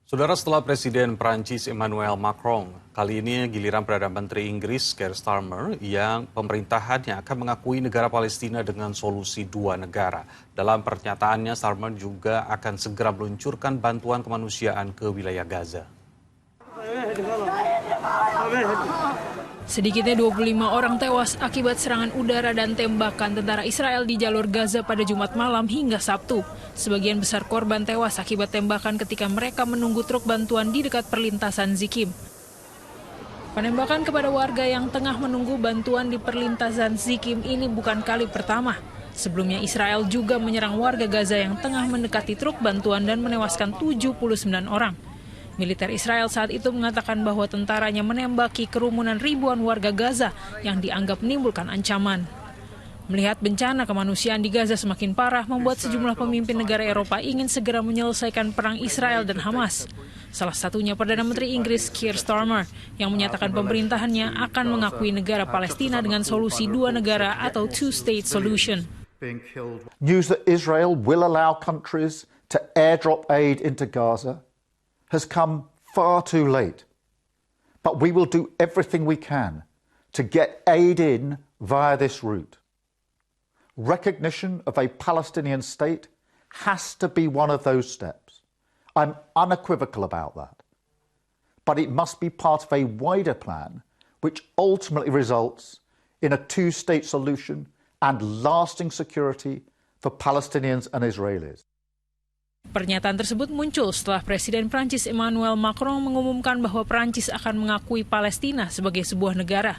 Saudara, setelah Presiden Prancis Emmanuel Macron, kali ini giliran Perdana Menteri Inggris Keir Starmer yang pemerintahannya akan mengakui negara Palestina dengan solusi dua negara. Dalam pernyataannya, Starmer juga akan segera meluncurkan bantuan kemanusiaan ke wilayah Gaza. Sedikitnya 25 orang tewas akibat serangan udara dan tembakan tentara Israel di jalur Gaza pada Jumat malam hingga Sabtu. Sebagian besar korban tewas akibat tembakan ketika mereka menunggu truk bantuan di dekat perlintasan Zikim. Penembakan kepada warga yang tengah menunggu bantuan di perlintasan Zikim ini bukan kali pertama. Sebelumnya Israel juga menyerang warga Gaza yang tengah mendekati truk bantuan dan menewaskan 79 orang. Militer Israel saat itu mengatakan bahwa tentaranya menembaki kerumunan ribuan warga Gaza yang dianggap menimbulkan ancaman. Melihat bencana kemanusiaan di Gaza semakin parah membuat sejumlah pemimpin negara Eropa ingin segera menyelesaikan perang Israel dan Hamas. Salah satunya Perdana Menteri Inggris Keir Starmer yang menyatakan pemerintahannya akan mengakui negara Palestina dengan solusi dua negara atau two-state solution. News that Israel will allow countries to airdrop aid into Gaza has come far too late. But we will do everything we can to get aid in via this route. Recognition of a Palestinian state has to be one of those steps. I'm unequivocal about that. But it must be part of a wider plan which ultimately results in a two-state solution and lasting security for Palestinians and Israelis. Pernyataan tersebut muncul setelah Presiden Prancis Emmanuel Macron mengumumkan bahwa Prancis akan mengakui Palestina sebagai sebuah negara.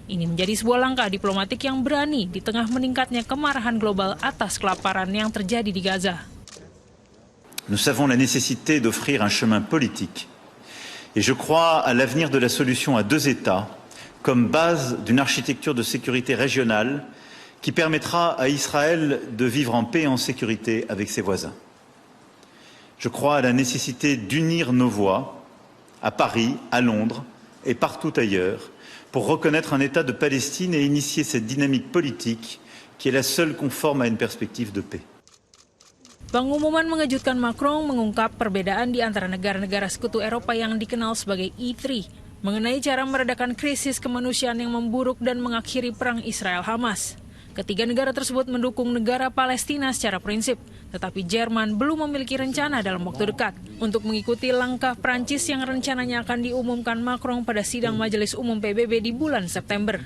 Ini menjadi sebuah langkah diplomatik yang berani di tengah meningkatnya kemarahan global atas kelaparan yang terjadi di Gaza. Nous savons la nécessité d'offrir un chemin politique. Et je crois à l'avenir de la solution à deux États comme base d'une architecture de sécurité régionale qui permettra à Israël de vivre en paix et en sécurité avec ses voisins. Je crois à la nécessité d'unir nos voix à Paris, à Londres et partout ailleurs pour reconnaître un État de Palestine et initier cette dynamique politique qui est la seule conforme à une perspective de paix. Pengumuman mengejutkan Macron mengungkap perbedaan di antara negara-negara sekutu Eropa yang dikenal sebagai E3 mengenai cara meredakan krisis kemanusiaan yang memburuk dan mengakhiri perang Israel-Hamas. Ketiga negara tersebut mendukung negara Palestina secara prinsip, tetapi Jerman belum memiliki rencana dalam waktu dekat untuk mengikuti langkah Prancis yang rencananya akan diumumkan Macron pada sidang Majelis Umum PBB di bulan September.